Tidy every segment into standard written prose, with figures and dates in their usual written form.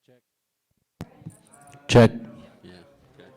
Check. Check. Yeah. Okay.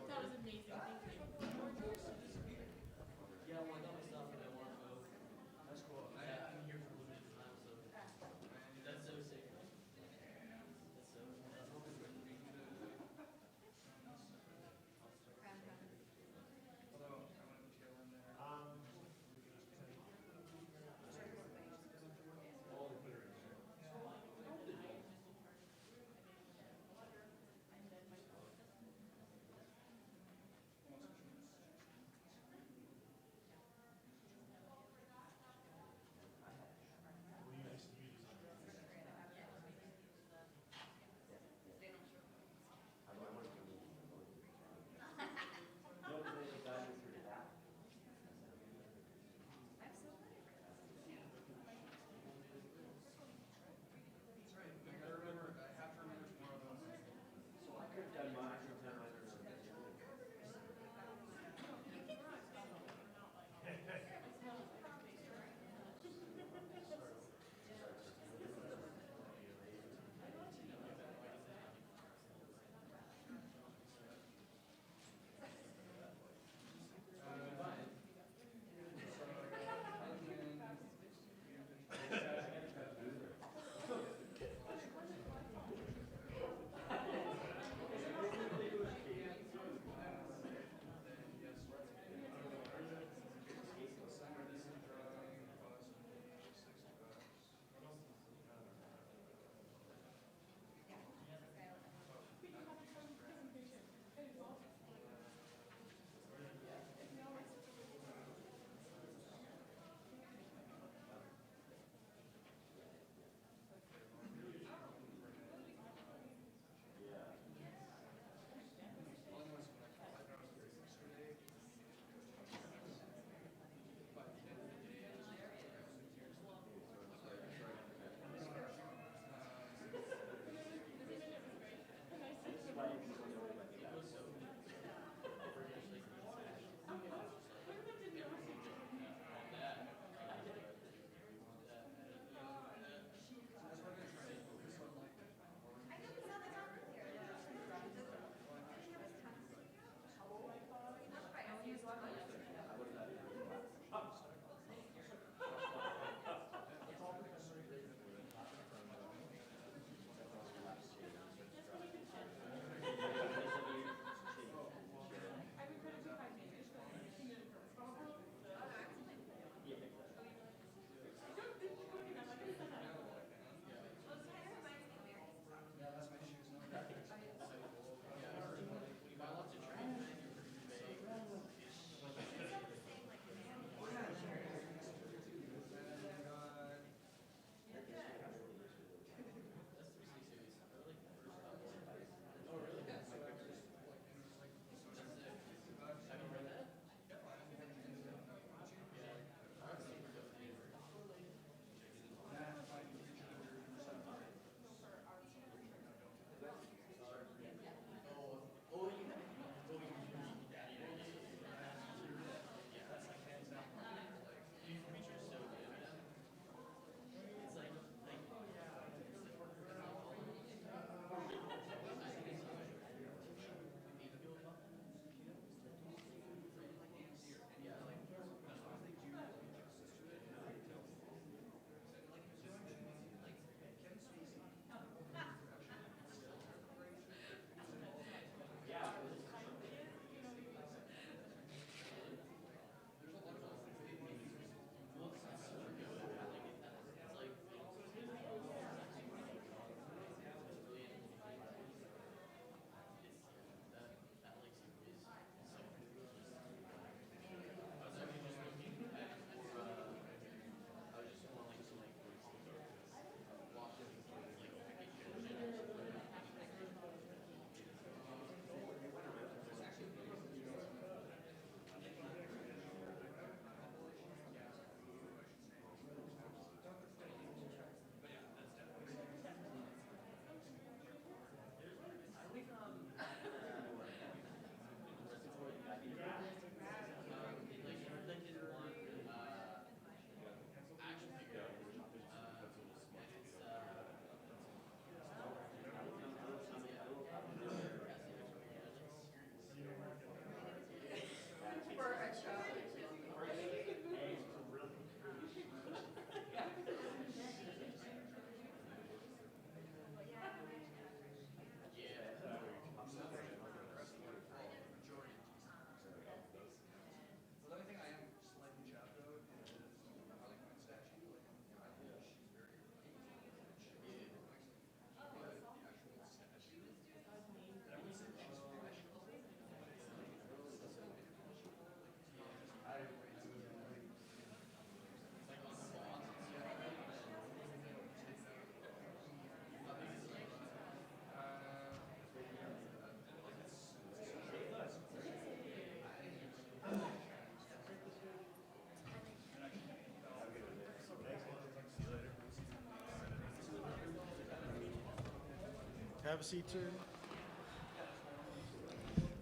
have a seat, sir?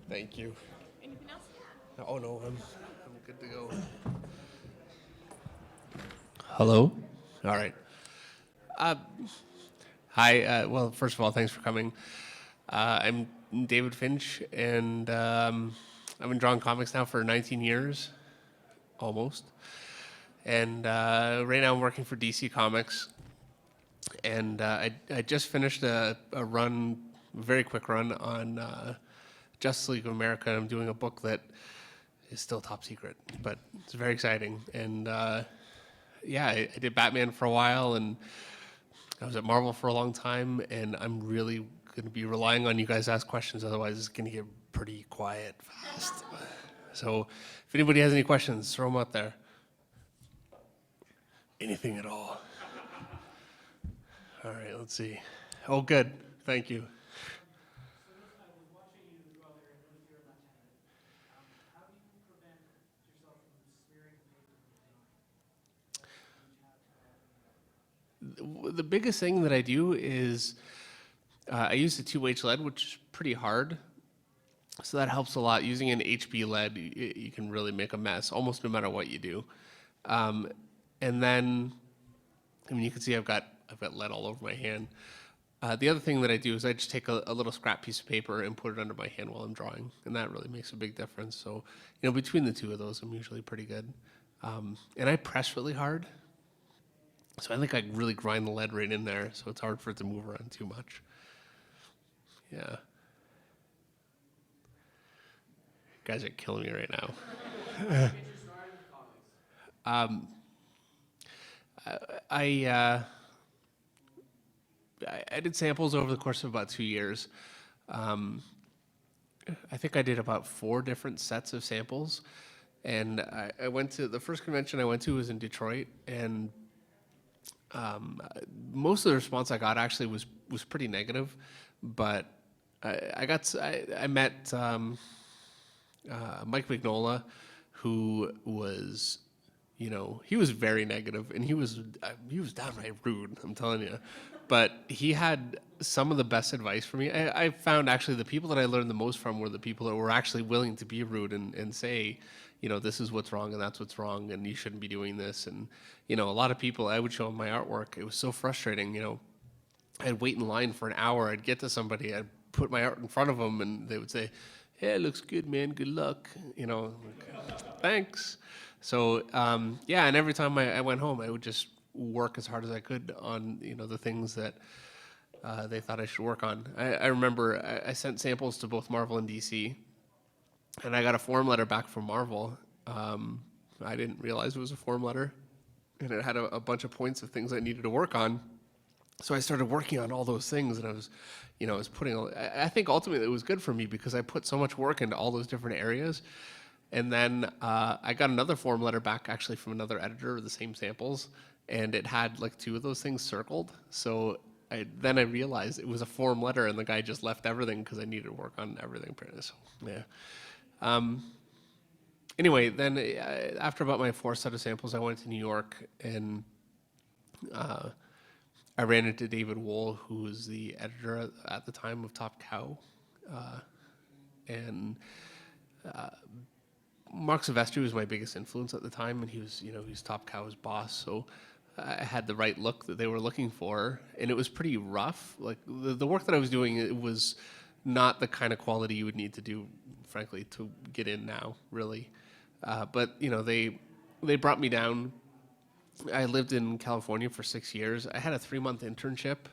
Thank you. Anything else? Oh no, I'm good to go. Hello. All right. Hi. Well, first of all, thanks for coming. I'm David Finch, and I've been drawing comics now for 19 years, almost. And right now I'm working for DC Comics, and I just finished a run, a very quick run on Justice League of America. I'm doing a book that is still top secret, but it's very exciting. And yeah, I did Batman for a while, and I was at Marvel for a long time, and I'm really going to be relying on you guys to ask questions. Otherwise, it's going to get pretty quiet fast. So if anybody has any questions, throw them out there. Anything at all. All right, let's see. Oh, good. Thank you. The biggest thing that I do is I use the 2H lead, which is pretty hard. So that helps a lot. Using an HB lead, you can really make a mess, almost no matter what you do. And then, I mean, you can see I've got lead all over my hand. The other thing that I do is I just take a little scrap piece of paper and put it under my hand while I'm drawing, and that really makes a big difference. So, you know, between the two of those, I'm usually pretty good. And I press really hard, so I think I really grind the lead right in there, so it's hard for it to move around too much. Yeah. You guys are killing me right now. I did samples over the course of about 2 years. I think I did about 4 different sets of samples, and I went to the first convention I went to was in Detroit, and most of the response I got actually was pretty negative, but I met Mike Vignola, who was, you know, he was very negative, and he was downright rude, I'm telling you. But he had some of the best advice for me. I found actually the people that I learned the most from were the people that were actually willing to be rude and say, you know, this is what's wrong and that's what's wrong and you shouldn't be doing this. And, you know, a lot of people, I would show them my artwork. It was so frustrating, you know. I'd wait in line for an hour. I'd get to somebody. I'd put my art in front of them, and they would say, "Hey, it looks good, man. Good luck." You know, like, thanks. So yeah, and every time I went home, I would just work as hard as I could on, you know, the things that they thought I should work on. I remember I sent samples to both Marvel and DC, and I got a form letter back from Marvel. I didn't realize it was a form letter, and it had a bunch of points of things I needed to work on. So I started working on all those things, and I was, you know, I think ultimately it was good for me because I put so much work into all those different areas. And then I got another form letter back actually from another editor of the same samples, and it had like 2 of those things circled. So then I realized it was a form letter, and the guy just left everything because I needed to work on everything. So, yeah. Anyway, then after about my 4th set of samples, I went to New York, and I ran into David Wohl, who was the editor at the time of Top Cow, and Mark Silvestri was my biggest influence at the time, and he was Top Cow's boss, so I had the right look that they were looking for, and it was pretty rough. Like the work that I was doing, it was not the kind of quality you would need to do, frankly, to get in now, really. But you know, they brought me down. I lived in California for 6 years. I had a 3-month internship,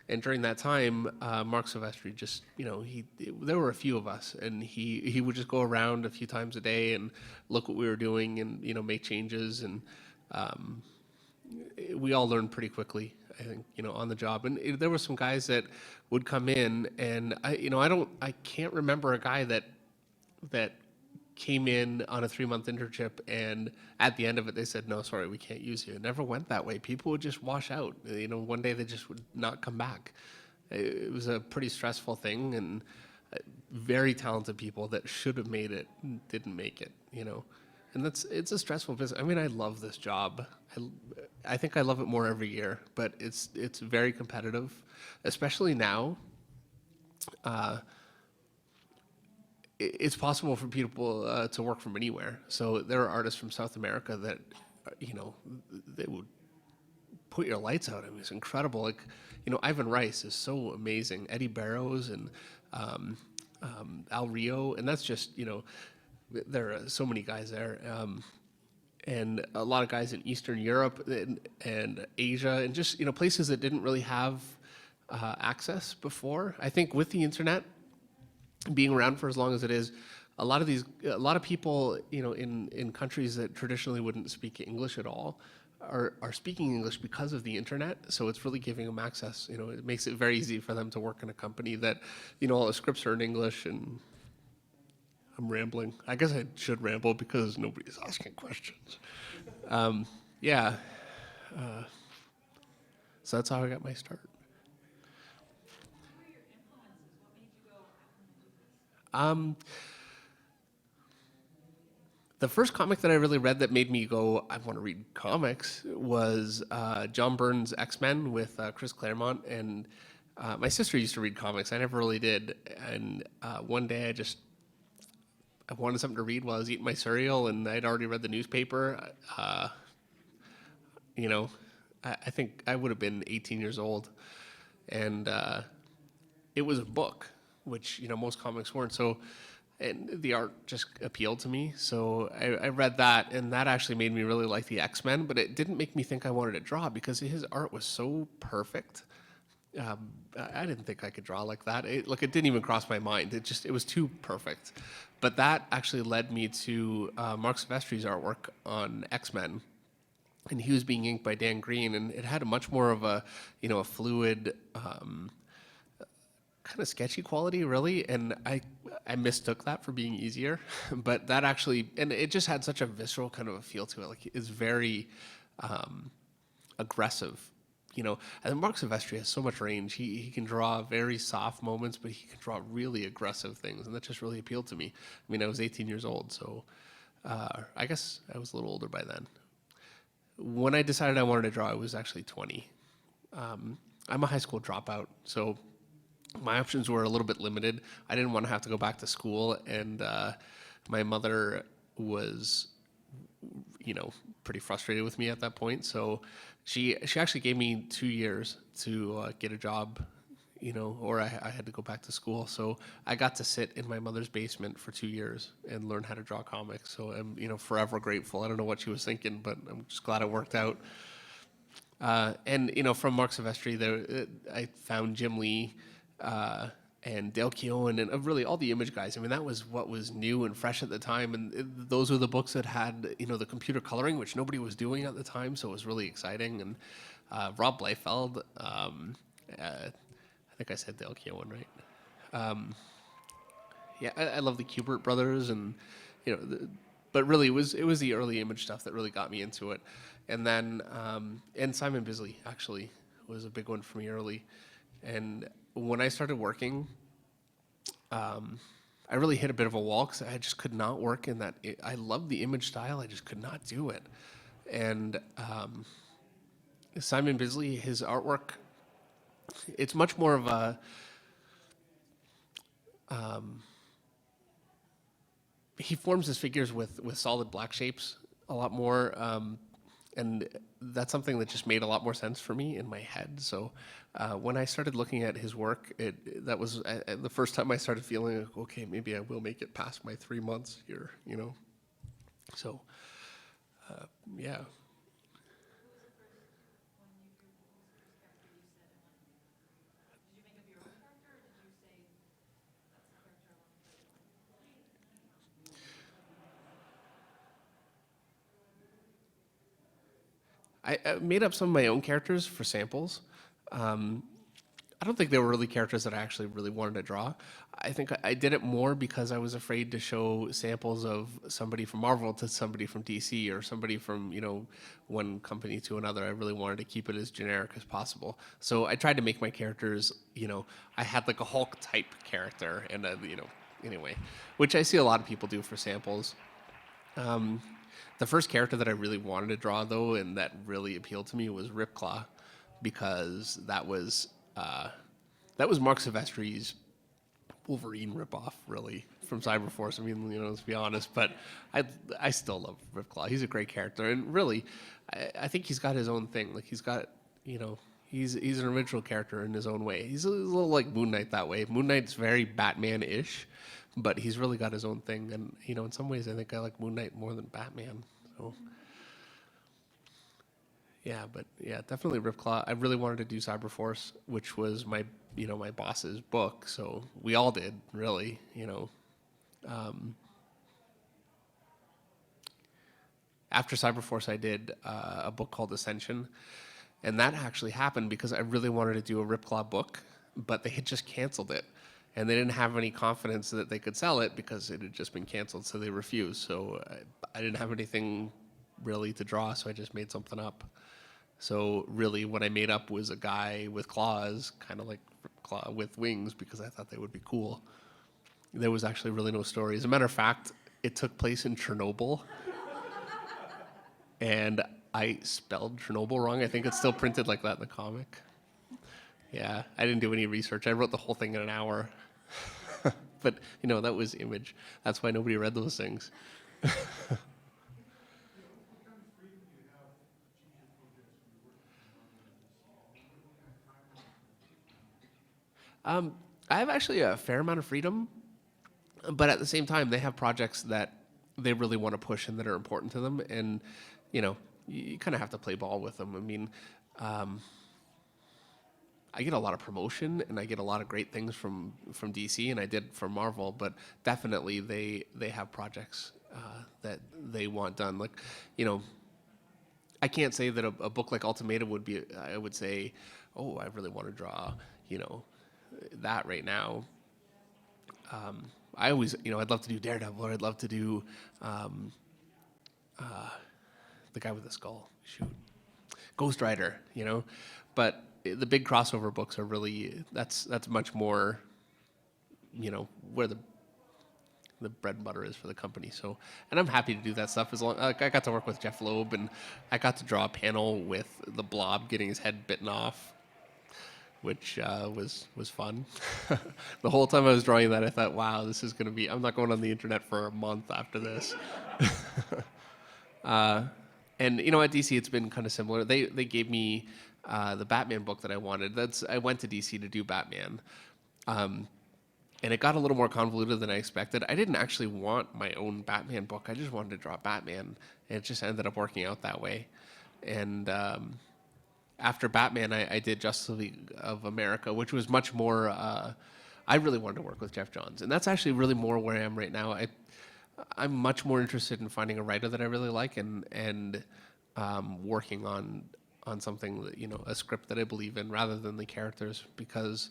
and during that time, Mark Silvestri just, you know, there were a few of us, and he would just go around a few times a day and look what we were doing and, you know, make changes, and we all learned pretty quickly, I think, you know, on the job. And there were some guys that would come in, and I can't remember a guy that came in on a 3-month internship, and at the end of it they said, "No, sorry, we can't use you." It never went that way. People would just wash out. You know, one day they just would not come back. It was a pretty stressful thing, and very talented people that should have made it didn't make it, you know. And it's a stressful business. I mean, I love this job. I think I love it more every year, but it's very competitive, especially now. it's possible for people to work from anywhere. So there are artists from South America that, they would put your lights out. I mean, it's incredible. Like, Ivan Rice is so amazing. Eddie Barrows and Al Rio, and that's just, there are so many guys there. And a lot of guys in Eastern Europe and Asia, and just places that didn't really have access before. I think with the internet being around for as long as it is, a lot of people in countries that traditionally wouldn't speak English at all are speaking English because of the internet. So it's really giving them access. It makes it very easy for them to work in a company that all the scripts are in English. And I'm rambling. I guess I should ramble because nobody's asking questions. Yeah. So that's how I got my start. The first comic that I really read that made me go, I want to read comics, was John Byrne's X-Men with Chris Claremont. And my sister used to read comics. I never really did. And one day I wanted something to read while I was eating my cereal, and I'd already read the newspaper. I think I would have been 18 years old. And it was a book, which, most comics weren't. So, and the art just appealed to me. So I read that, and that actually made me really like the X-Men, but it didn't make me think I wanted to draw because his art was so perfect. I didn't think I could draw like that. It didn't even cross my mind. It was too perfect. But that actually led me to Mark Silvestri's artwork on X-Men. And he was being inked by Dan Green, and it had a much more of a fluid, kind of sketchy quality, really. And I mistook that for being easier. But that actually, and it just had such a visceral kind of a feel to it. Like, it's very aggressive. And Mark Silvestri has so much range. He can draw very soft moments, but he can draw really aggressive things, and that just really appealed to me. I mean, I was 18 years old, so I guess I was a little older by then. When I decided I wanted to draw, I was actually 20. I'm a high school dropout, so my options were a little bit limited. I didn't want to have to go back to school, and my mother was, pretty frustrated with me at that point. So she actually gave me 2 years to get a job, or I had to go back to school. So I got to sit in my mother's basement for 2 years and learn how to draw comics. So I'm, forever grateful. I don't know what she was thinking, but I'm just glad it worked out. And from Mark Silvestri, I found Jim Lee and Dale Keown and really all the Image guys. I mean, that was what was new and fresh at the time. And those were the books that had, the computer coloring, which nobody was doing at the time. So it was really exciting. And Rob Liefeld, I think I said Dale Keown, right? Yeah, I love the Kubert brothers, and but really it was the early Image stuff that really got me into it. And then and Simon Bisley actually was a big one for me early. And when I started working, I really hit a bit of a wall because I just could not work in that. I loved the Image style, I just could not do it. And Simon Bisley, his artwork, it's much more of a he forms his figures with solid black shapes a lot more, and that's something that just made a lot more sense for me in my head. So when I started looking at his work, that was the first time I started feeling like, okay, maybe I will make it past my 3 months here, So yeah. I made up some of my own characters for samples. I don't think they were really characters that I actually really wanted to draw. I think I did it more because I was afraid to show samples of somebody from Marvel to somebody from DC or somebody from, one company to another. I really wanted to keep it as generic as possible. So I tried to make my characters, I had like a Hulk type character and, anyway, which I see a lot of people do for samples. The first character that I really wanted to draw, though, and that really appealed to me was Ripclaw, because that was Mark Silvestri's Wolverine ripoff, really, from Cyberforce. I mean, let's be honest, but I still love Ripclaw. He's a great character, and really, I think he's got his own thing. Like he's got, he's an original character in his own way. He's a little like Moon Knight that way. Moon Knight's very Batman-ish, but he's really got his own thing. And in some ways, I think I like Moon Knight more than Batman. So. Yeah, but yeah, definitely Ripclaw. I really wanted to do Cyberforce, which was my boss's book. So we all did, really. After Cyberforce, I did a book called Ascension, and that actually happened because I really wanted to do a Ripclaw book, but they had just canceled it, and they didn't have any confidence that they could sell it because it had just been canceled, so they refused. So I didn't have anything really to draw, so I just made something up. So really, what I made up was a guy with claws, kind of like claw with wings, because I thought they would be cool. There was actually really no story. As a matter of fact, it took place in Chernobyl, and I spelled Chernobyl wrong. I think it's still printed like that in the comic. Yeah, I didn't do any research. I wrote the whole thing in an hour. But, that was Image. That's why nobody read those things. I have actually a fair amount of freedom, but at the same time, they have projects that they really want to push and that are important to them, and you kind of have to play ball with them. I mean, I get a lot of promotion and I get a lot of great things from DC, and I did from Marvel, but definitely they have projects that they want done. Like, I can't say that a book like Ultimatum would be. I would say, oh, I really want to draw, that right now. I always, I'd love to do Daredevil, or I'd love to do the guy with the skull. Shoot, Ghost Rider. But the big crossover books are really that's much more, where the bread and butter is for the company. So, and I'm happy to do that stuff as long. I got to work with Jeff Loeb, and I got to draw a panel with the Blob getting his head bitten off, which was fun. The whole time I was drawing that, I thought, wow, this is going to be. I'm not going on the internet for a month after this. And at DC, it's been kind of similar. They gave me the Batman book that I wanted. I went to DC to do Batman, and it got a little more convoluted than I expected. I didn't actually want my own Batman book. I just wanted to draw Batman, and it just ended up working out that way. And after Batman, I did Justice League of America, which was much more. I really wanted to work with Jeff Johns, and that's actually really more where I am right now. I'm much more interested in finding a writer that I really like and working on something that, a script that I believe in, rather than the characters, because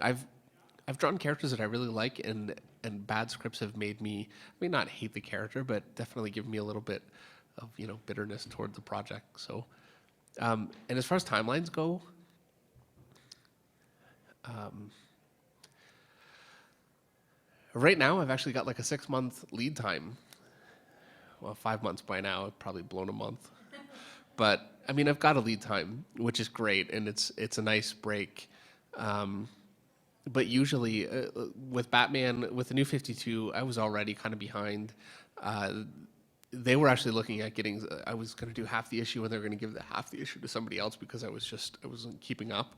I've drawn characters that I really like, and bad scripts have made me, I mean, not hate the character, but definitely give me a little bit of bitterness toward the project. So, and as far as timelines go, right now I've actually got like a 6-month lead time. Well, 5 months by now. I've probably blown a month. But I mean, I've got a lead time, which is great, and it's a nice break. But usually, with Batman, with the New 52, I was already kind of behind. They were actually looking at getting. I was going to do half the issue, and they're going to give half the issue to somebody else because I wasn't keeping up.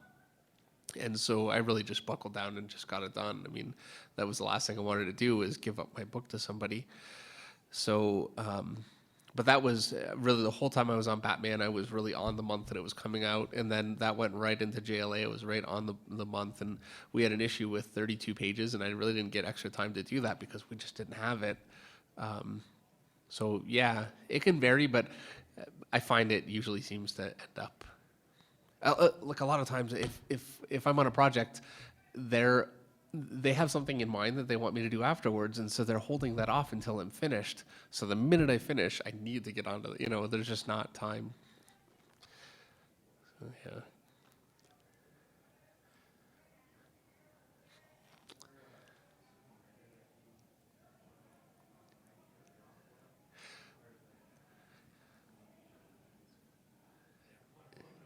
And so I really just buckled down and just got it done. I mean, that was the last thing I wanted to do, is give up my book to somebody. So, but that was really the whole time I was on Batman. I was really on the month that it was coming out, and then that went right into JLA. It was right on the month, and we had an issue with 32 pages, and I really didn't get extra time to do that because we just didn't have it. So yeah, it can vary, but I find it usually seems to end up like a lot of times. If I'm on a project, they have something in mind that they want me to do afterwards, and so they're holding that off until I'm finished. So the minute I finish, I need to get onto it. There's just not time. So, yeah.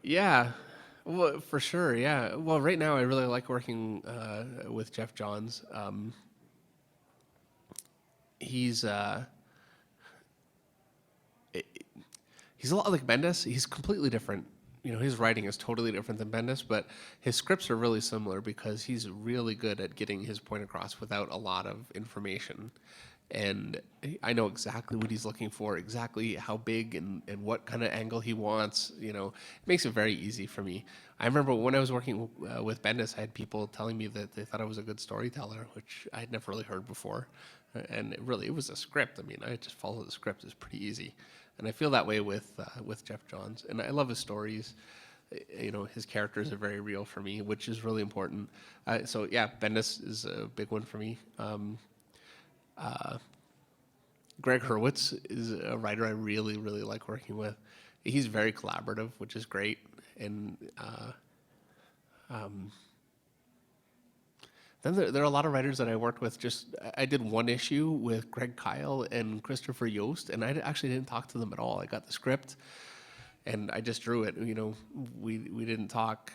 Yeah. Well, for sure, yeah. Well, right now I really like working with Jeff Johns. He's he's a lot like Bendis. He's completely different. You know, his writing is totally different than Bendis, but his scripts are really similar because he's really good at getting his point across without a lot of information. And I know exactly what he's looking for, exactly how big and what kind of angle he wants. You know, it makes it very easy for me. I remember when I was working with Bendis, I had people telling me that they thought I was a good storyteller, which I had never really heard before. And it was a script. I mean, I just follow the script. It's pretty easy. And I feel that way with Jeff Johns. And I love his stories. You know, his characters are very real for me, which is really important. So yeah, Bendis is a big one for me. Greg Hurwitz is a writer I really, really like working with. He's very collaborative, which is great. And then there are a lot of writers that I worked with. I did one issue with Greg Kyle and Christopher Yost, and I actually didn't talk to them at all. I got the script, and I just drew it. You know, we didn't talk,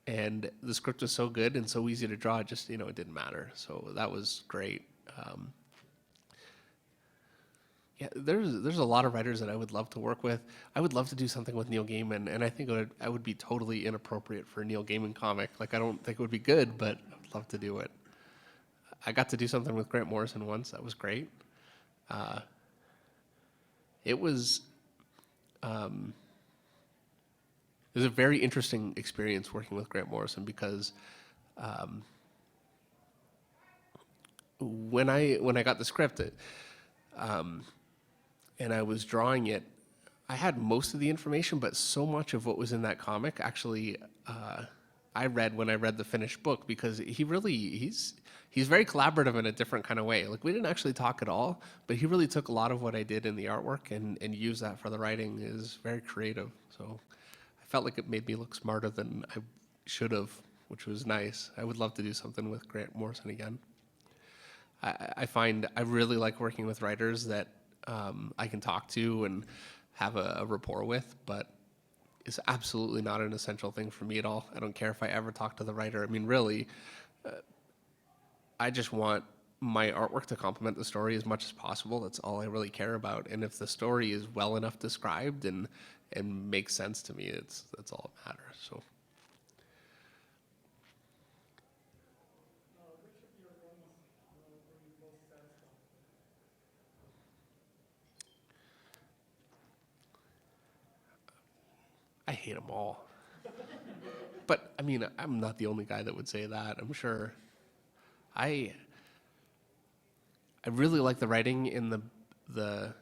and the script was so good and so easy to draw. It just, you know, it didn't matter. So that was great. Yeah, there's a lot of writers that I would love to work with. I would love to do something with Neil Gaiman, and I think I would be totally inappropriate for a Neil Gaiman comic. Like, I don't think it would be good, but I would love to do it. I got to do something with Grant Morrison once. That was great. It was it was a very interesting experience working with Grant Morrison because when I got the script, and I was drawing it, I had most of the information, but so much of what was in that comic actually I read when I read the finished book because he's very collaborative in a different kind of way. Like, we didn't actually talk at all, but he really took a lot of what I did in the artwork and used that for the writing. Is very creative. So I felt like it made me look smarter than I should have, which was nice. I would love to do something with Grant Morrison again. I find I really like working with writers that I can talk to and have a rapport with, but it's absolutely not an essential thing for me at all. I don't care if I ever talk to the writer. I mean, really, I just want my artwork to complement the story as much as possible. That's all I really care about. And if the story is well enough described and makes sense to me, that's all that matters. So. I hate them all. But I mean, I'm not the only guy that would say that. I'm sure. I really like the writing in the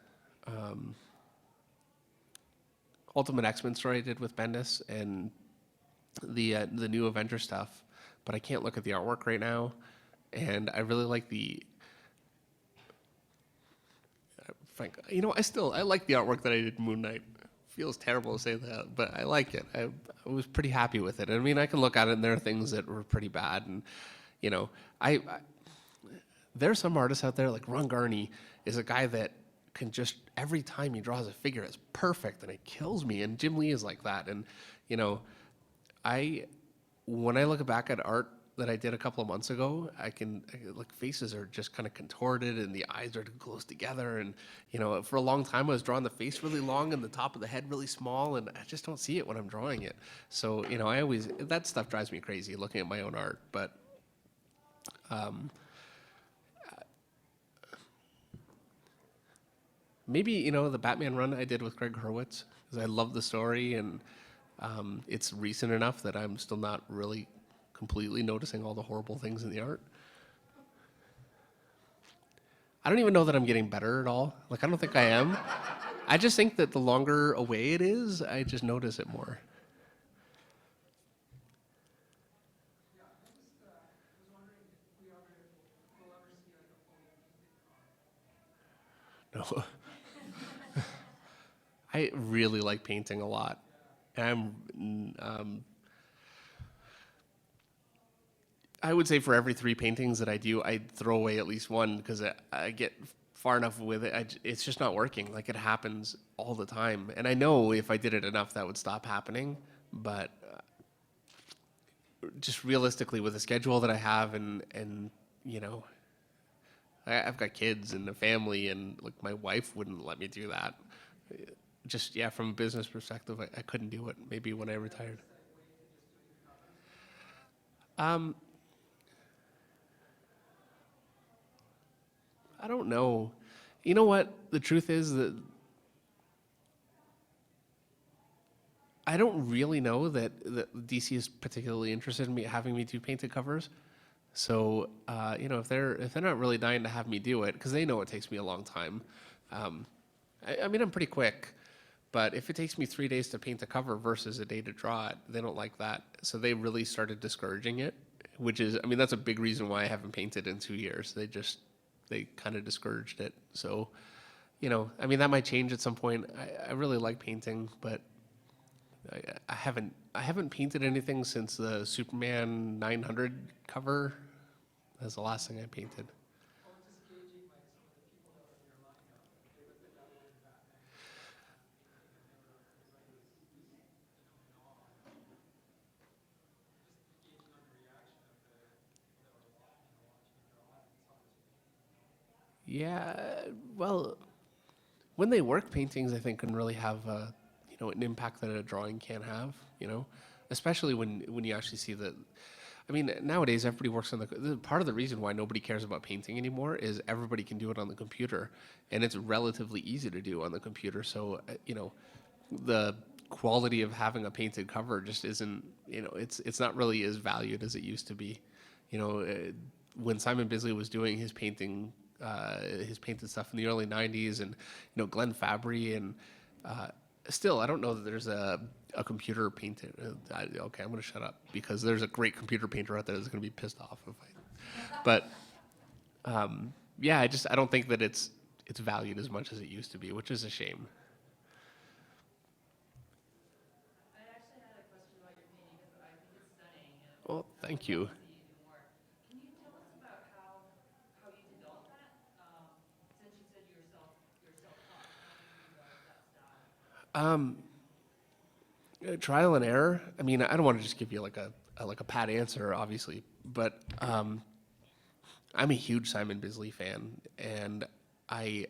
Ultimate X-Men story I did with Bendis and the new Avengers stuff, but I can't look at the artwork right now. And I really like you know, I like the artwork that I did in Moon Knight. Feels terrible to say that, but I like it. I was pretty happy with it. I mean, I can look at it and there are things that were pretty bad, and you know, there's some artists out there like Ron Garney is a guy that can just every time he draws a figure, it's perfect and it kills me. And Jim Lee is like that, and you know, when I look back at art that I did a couple of months ago, like faces are just kind of contorted and the eyes are close together. And, you know, for a long time I was drawing the face really long and the top of the head really small, and I just don't see it when I'm drawing it. So, you know, that stuff drives me crazy looking at my own art. But maybe, you know, the Batman run I did with Greg Hurwitz, because I love the story and it's recent enough that I'm still not really completely noticing all the horrible things in the art. I don't even know that I'm getting better at all. Like, I don't think I am. I just think that the longer away it is, I just notice it more. No. I really like painting a lot. And I would say for every 3 paintings that I do, I throw away at least one because I get far enough with it. It's just not working. Like, it happens all the time. And I know if I did it enough, that would stop happening. But just realistically with the schedule that I have and you know, I've got kids and a family, and like my wife wouldn't let me do that. Just yeah, from a business perspective, I couldn't do it. Maybe when I retired. Um, I don't know. You know what? The truth is that I don't really know that DC is particularly interested in me having me do painted covers. So you know, if they're not really dying to have me do it, because they know it takes me a long time. Um, I mean, I'm pretty quick, but if it takes me 3 days to paint the cover versus a day to draw it, they don't like that. So they really started discouraging it, which is, I mean, that's a big reason why I haven't painted in 2 years. They kind of discouraged it. So, you know, I mean, that might change at some point. I really like painting, but I haven't painted anything since the Superman 900 cover. That's the last thing I painted. Yeah, well, when they work, paintings I think can really have you know, an impact that a drawing can't have. You know, especially when you actually see the. I mean, nowadays everybody works on part of the reason why nobody cares about painting anymore is everybody can do it on the computer, and it's relatively easy to do on the computer. So you know, the quality of having a painted cover just isn't. You know, it's not really as valued as it used to be. You know, when Simon Bisley was doing his painted stuff in the early '90s, and you know, Glenn Fabry, and still, I don't know that there's a computer painted. Okay, I'm going to shut up because there's a great computer painter out there that's going to be pissed off if I. But yeah, I don't think that it's valued as much as it used to be, which is a shame. I actually had a question about your painting because I think it's stunning and Well, I would thank love you. to see you do more. Can you tell us about how you developed that? Since you said you're self-taught, how did you develop that style? Trial and error. I mean, I don't want to just give you like a pat answer, obviously, but I'm a huge Simon Bisley fan, and I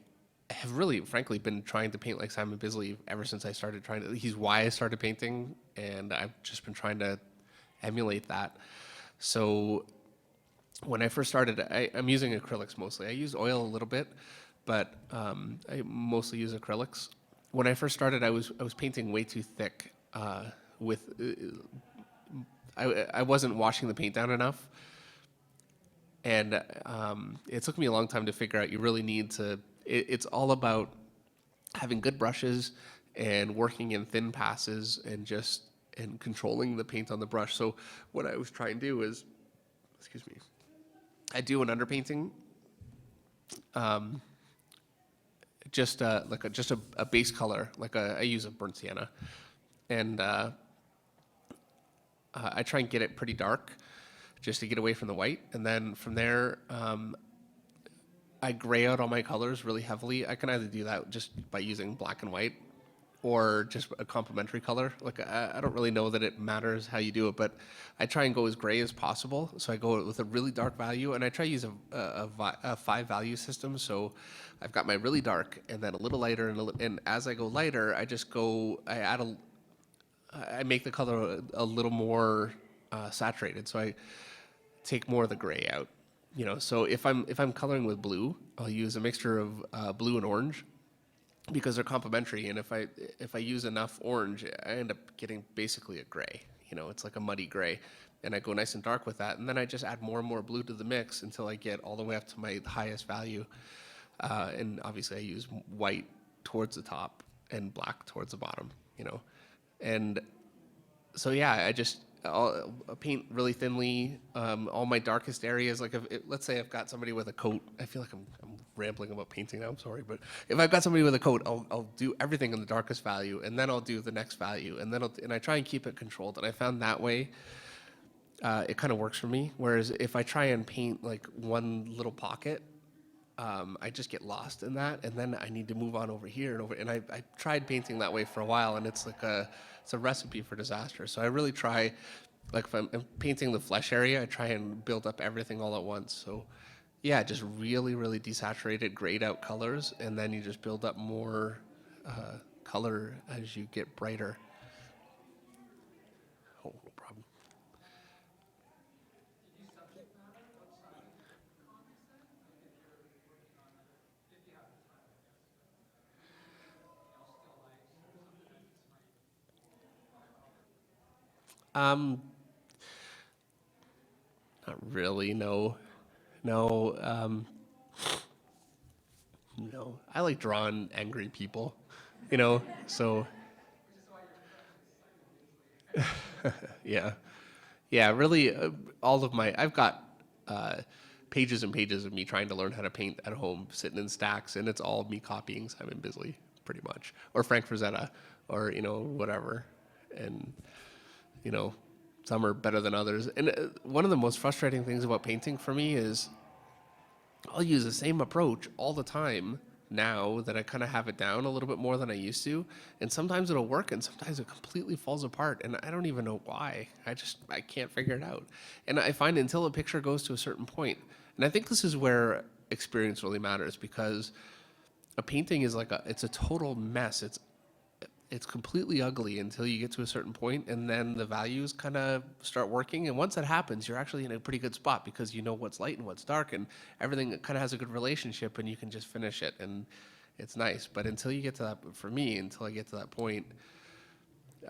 have really, frankly, been trying to paint like Simon Bisley ever since I started trying to. He's why I started painting, and I've just been trying to emulate that. So when I first started, I'm using acrylics mostly. I use oil a little bit, but I mostly use acrylics. When I first started, I was painting way too thick. With I wasn't washing the paint down enough, and it took me a long time to figure out you really need to. It's all about having good brushes and working in thin passes and controlling the paint on the brush. So what I was trying to do is, excuse me, I do an underpainting, just a base color, I use a burnt sienna, and I try and get it pretty dark, just to get away from the white, and then from there, I gray out all my colors really heavily. I can either do that just by using black and white, or just a complementary color. Like I don't really know that it matters how you do it, but I try and go as gray as possible. So I go with a really dark value, and I try to use a 5 value system. So I've got my really dark, and then a little lighter, and as I go lighter, I make the color a little more saturated. So I take more of the gray out. You know, so if I'm coloring with blue, I'll use a mixture of blue and orange, because they're complementary. And if I use enough orange, I end up getting basically a gray. You know, it's like a muddy gray, and I go nice and dark with that, and then I just add more and more blue to the mix until I get all the way up to my highest value. And obviously, I use white towards the top and black towards the bottom. You know, and so yeah, I'll paint really thinly. All my darkest areas, like let's say I've got somebody with a coat. I feel like I'm rambling about painting now. I'm sorry, but if I've got somebody with a coat, I'll do everything in the darkest value, and then I'll do the next value, and then and I try and keep it controlled. And I found that way it kind of works for me. Whereas if I try and paint like one little pocket, I just get lost in that, and then I need to move on over here and over. And I tried painting that way for a while, and it's a recipe for disaster. So I really try like if I'm painting the flesh area, I try and build up everything all at once. So yeah, just really, really desaturated, grayed out colors, and then you just build up more color as you get brighter. Oh, no problem. Um, Not really. No, no, no. I like drawing angry people, you know. So yeah, yeah. Really, all of my I've got uh, pages and pages of me trying to learn how to paint at home, sitting in stacks, and it's all me copying Simon Bisley, pretty much, or Frank Frazetta, or whatever, and you know, some are better than others. And one of the most frustrating things about painting for me is I'll use the same approach all the time now that I kind of have it down a little bit more than I used to. And sometimes it'll work and sometimes it completely falls apart. And I don't even know why. I can't figure it out. And I find until a picture goes to a certain point, and I think this is where experience really matters because a painting is it's a total mess. It's completely ugly until you get to a certain point, and then the values kind of start working. And once that happens, you're actually in a pretty good spot because you know what's light and what's dark, and everything kind of has a good relationship, and you can just finish it, and it's nice. But until you get to that, for me, until I get to that point,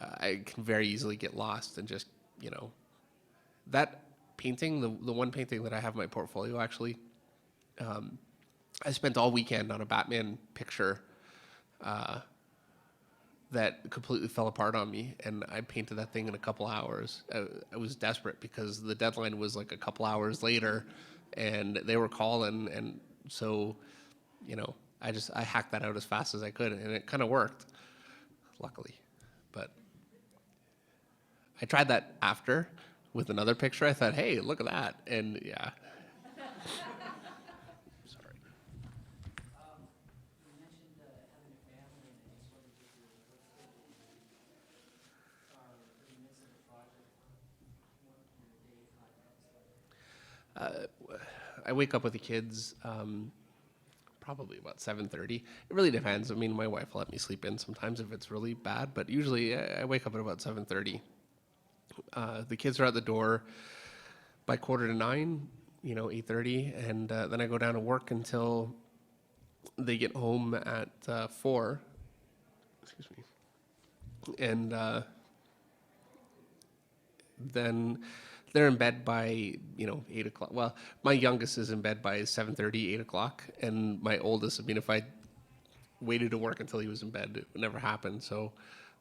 I can very easily get lost and just, that painting, the one painting that I have in my portfolio actually, I spent all weekend on a Batman picture that completely fell apart on me, and I painted that thing in a couple hours. I was desperate because the deadline was like a couple hours later, and they were calling, and so, I hacked that out as fast as I could, and it kind of worked, luckily. But I tried that after with another picture. I thought, hey, look at that, and yeah. Sorry. You mentioned having a family, and I just wondered if you were in the midst of a project, what your day looks like. I wake up with the kids probably about 7:30. It really depends. I mean, my wife will let me sleep in sometimes if it's really bad, but usually I wake up at about 7:30. The kids are at the door by 8:45, 8:30, and then I go down to work until they get home at 4. Excuse me. And then they're in bed by 8 o'clock. Well, my youngest is in bed by 7:30, 8 o'clock, and my oldest, I mean, if I waited to work until he was in bed, it would never happen. So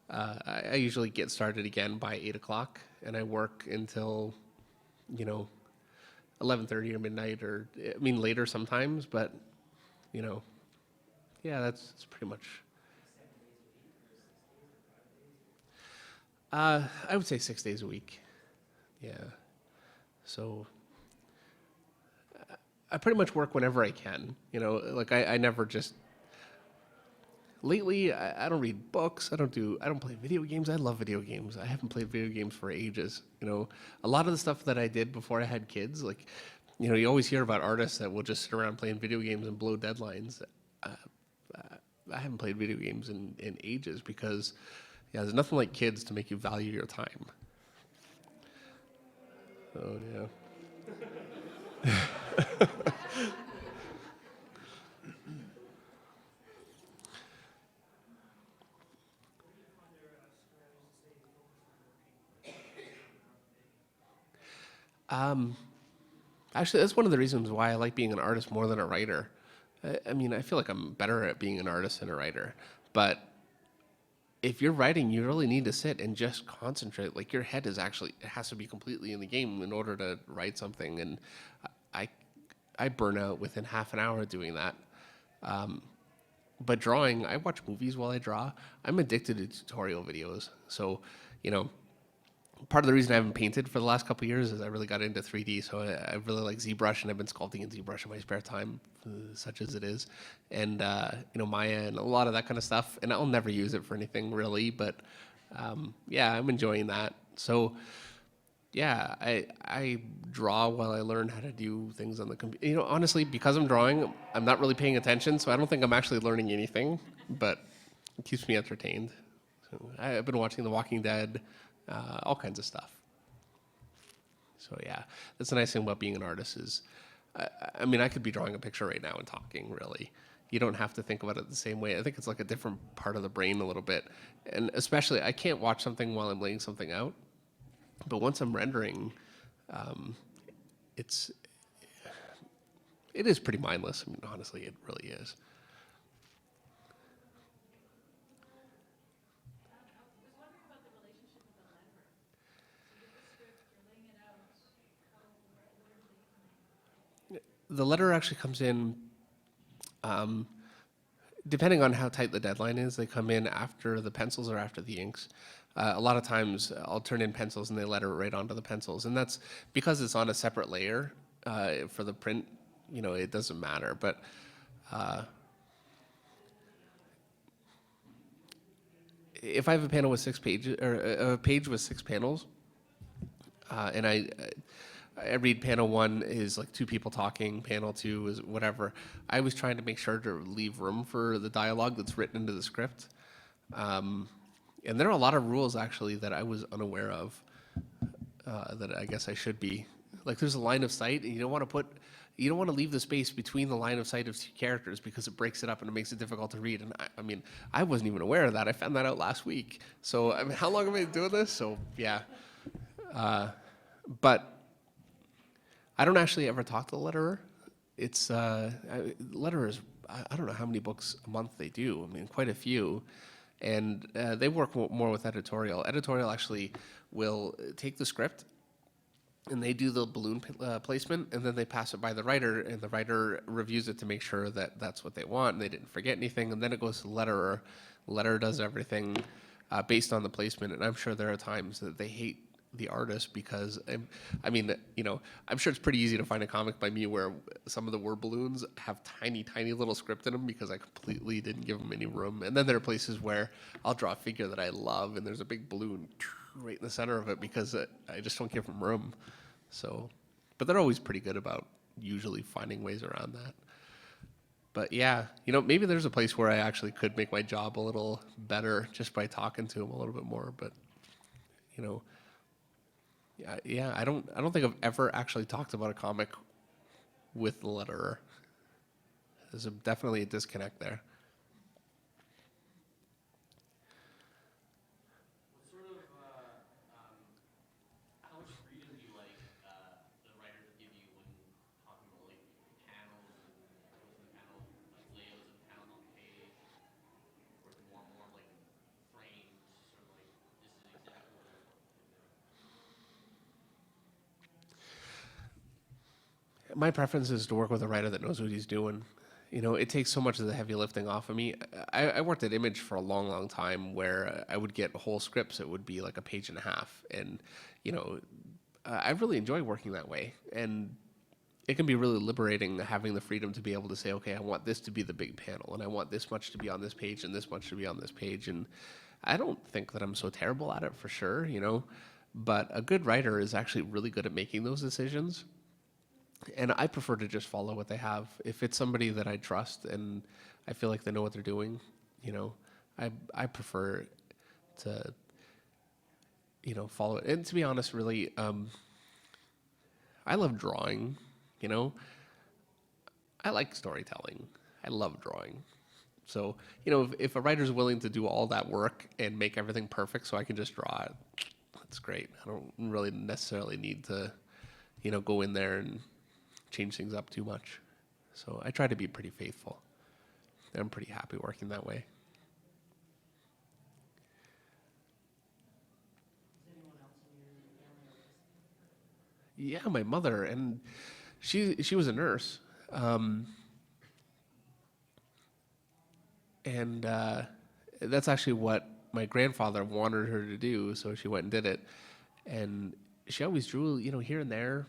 I usually get started again by 8 o'clock, and I work until 11:30 or midnight, or I mean later sometimes, but yeah, that's pretty much. I would say 6 days a week. Yeah. So I pretty much work whenever I can. Like I never just. Lately, I don't read books. I don't play video games. I love video games. I haven't played video games for ages. A lot of the stuff that I did before I had kids, like, you always hear about artists that will just sit around playing video games and blow deadlines. I haven't played video games in ages because, yeah, there's nothing like kids to make you value your time. Oh, yeah. Actually, that's one of the reasons why I like being an artist more than a writer. I mean, I feel like I'm better at being an artist than a writer. But if you're writing, you really need to sit and just concentrate. Like your head it has to be completely in the game in order to write something. And I, I burn out within half an hour doing that. But drawing, I watch movies while I draw. I'm addicted to tutorial videos. So, you know, part of the reason I haven't painted for the last couple of years is I really got into 3D. So I really like ZBrush, and I've been sculpting in ZBrush in my spare time, such as it is, and Maya and a lot of that kind of stuff. And I'll never use it for anything really, but yeah, I'm enjoying that. So Yeah, I draw while I learn how to do things on the computer. You know, honestly, because I'm drawing, I'm not really paying attention, so I don't think I'm actually learning anything, but it keeps me entertained. So I've been watching The Walking Dead, all kinds of stuff. So yeah, that's the nice thing about being an artist is, I mean, I could be drawing a picture right now and talking. Really, you don't have to think about it the same way. I think it's like a different part of the brain a little bit, and especially I can't watch something while I'm laying something out. But once I'm rendering, um, it's it is pretty mindless. I mean, honestly, it really is. Was wondering about the relationship with the letterer. So you get the script, you're laying it out, what are they coming? The letter actually comes in, um, depending on how tight the deadline is. They come in after the pencils or after the inks. A lot of times, I'll turn in pencils and they letter right onto the pencils, and that's because it's on a separate layer for the print. You know, it doesn't matter, but. If I have a panel with 6 pages or a page with 6 panels, and I read panel 1 is like 2 people talking, panel 2 is whatever. I was trying to make sure to leave room for the dialogue that's written into the script. And there are a lot of rules actually that I was unaware of that I guess I should be. Like there's a line of sight, and you don't want to leave the space between the line of sight of 2 characters because it breaks it up and it makes it difficult to read. And I mean, I wasn't even aware of that. I found that out last week. So I mean, how long have I been doing this? So yeah, but I don't actually ever talk to the letterer. It's letterers. I don't know how many books a month they do. I mean, quite a few, and they work more with editorial. Editorial actually will take the script and they do the balloon placement, and then they pass it by the writer, and the writer reviews it to make sure that that's what they want, and they didn't forget anything, and then it goes to the letterer. The letterer does everything based on the placement, and I'm sure there are times that they hate the artist because, I mean, you know, I'm sure it's pretty easy to find a comic by me where some of the word balloons have tiny, tiny little script in them because I completely didn't give them any room, and then there are places where I'll draw a figure that I love, and there's a big balloon right in the center of it because I just don't give them room. So, but they're always pretty good about usually finding ways around that. But yeah, you know, maybe there's a place where I actually could make my job a little better just by talking to them a little bit more. But you know, yeah, I don't think I've ever actually talked about a comic with the letterer. There's definitely a disconnect there. What sort of, how much freedom do you like the writer to give you when talking about like panels and what's in the panel, like layouts of panels on the page, or is it more like framed, sort of like this is exactly what I'm supposed to do? My preference is to work with a writer that knows what he's doing. You know, it takes so much of the heavy lifting off of me. I worked at Image for a long, long time where I would get whole scripts. It would be like a page and a half. And, you know, I really enjoy working that way. And it can be really liberating having the freedom to be able to say, okay, I want this to be the big panel, and I want this much to be on this page, and this much to be on this page. And I don't think that I'm so terrible at it for sure, you know. But a good writer is actually really good at making those decisions. And I prefer to just follow what they have. If it's somebody that I trust and I feel like they know what they're doing, you know, I prefer to, you know, follow it. And to be honest, really, I love drawing, you know. I like storytelling. I love drawing. So, you know, if a writer's willing to do all that work and make everything perfect so I can just draw it, that's great. I don't really necessarily need to, you know, go in there and change things up too much. So I try to be pretty faithful. I'm pretty happy working that way. Is anyone else in your family artist? Yeah, my mother, and she was a nurse, and that's actually what my grandfather wanted her to do. So she went and did it, and she always drew, you know, here and there,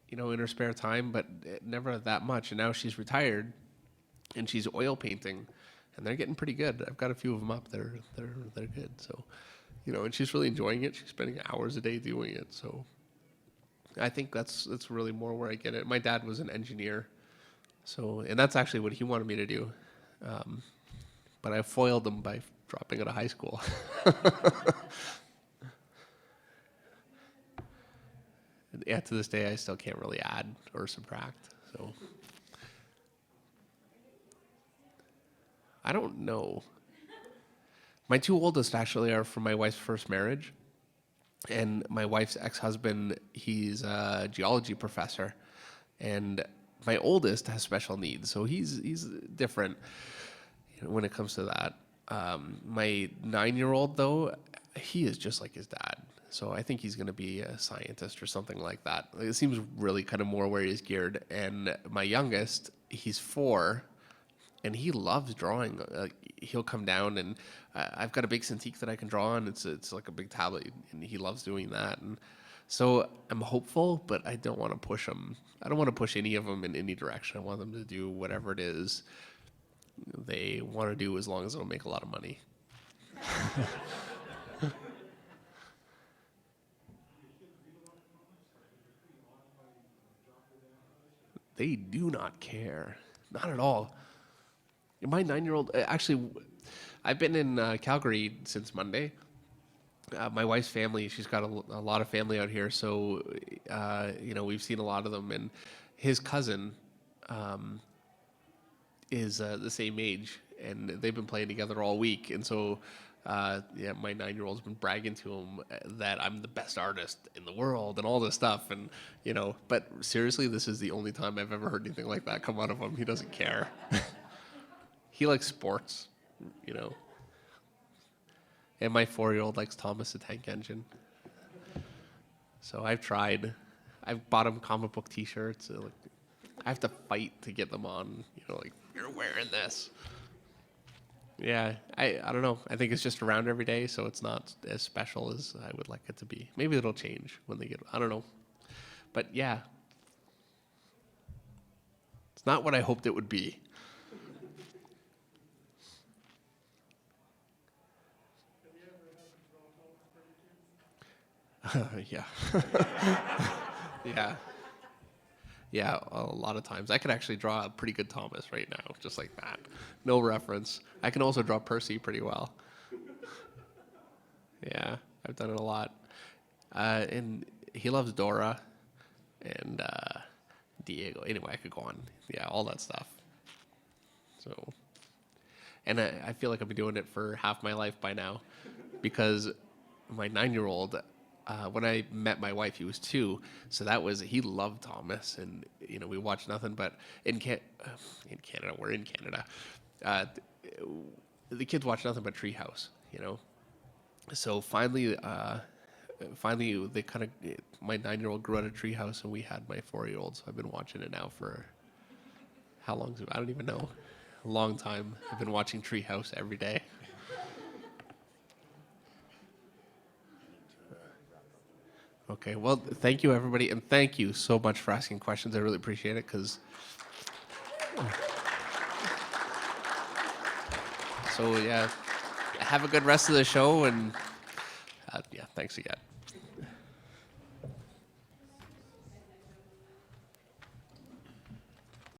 you know, in her spare time, but never that much. And now she's retired, and she's oil painting, and they're getting pretty good. I've got a few of them up. They're good. So, you know, and she's really enjoying it. She's spending hours a day doing it. So, I think that's really more where I get it. My dad was an engineer, so and that's actually what he wanted me to do, but I foiled him by dropping out of high school. Yeah, to this day, I still can't really add or subtract. So I don't know. My two oldest actually are from my wife's first marriage, and my wife's ex-husband, he's a geology professor, and my oldest has special needs, so he's different when it comes to that. My 9-year-old though, he is just like his dad. So I think he's going to be a scientist or something like that. Like, it seems really kind of more where he's geared. And my youngest, he's 4, and he loves drawing. He'll come down, and I've got a big Cintiq that I can draw on. It's like a big tablet, and he loves doing that. And so I'm hopeful, but I don't want to push him. I don't want to push any of them in any direction. I want them to do whatever it is they want to do, as long as it'll make a lot of money. They do not care. Not at all. My 9-year-old, actually, I've been in Calgary since Monday. My wife's family, she's got a lot of family out here, so, we've seen a lot of them. And his cousin is the same age, and they've been playing together all week. And so, my 9-year-old's been bragging to him that I'm the best artist in the world and all this stuff. And, but seriously, this is the only time I've ever heard anything like that come out of him. He doesn't care. He likes sports, And my 4-year-old likes Thomas the Tank Engine. So I've tried. I've bought him comic book T-shirts. I have to fight to get them on. You're wearing this. Yeah, I don't know. I think it's just around every day, so it's not as special as I would like it to be. Maybe it'll change when they get. I don't know. But yeah, it's not what I hoped it would be. Yeah. Yeah. Yeah, a lot of times. I could actually draw a pretty good Thomas right now, just like that. No reference. I can also draw Percy pretty well. Yeah, I've done it a lot. And he loves Dora and Diego. Anyway, I could go on. Yeah, all that stuff. So, and I feel like I've been doing it for half my life by now, because my 9-year-old, when I met my wife, he was 2, so he loved Thomas, and we watched nothing but in Canada. We're in Canada. The kids watch nothing but Treehouse, So finally, they kind of, my 9-year-old grew out of Treehouse, and we had my 4-year-old. So I've been watching it now for how long? I don't even know. A long time. I've been watching Treehouse every day. Okay, well, thank you, everybody, and thank you so much for asking questions. I really appreciate it, because... So, yeah, have a good rest of the show, and, thanks again.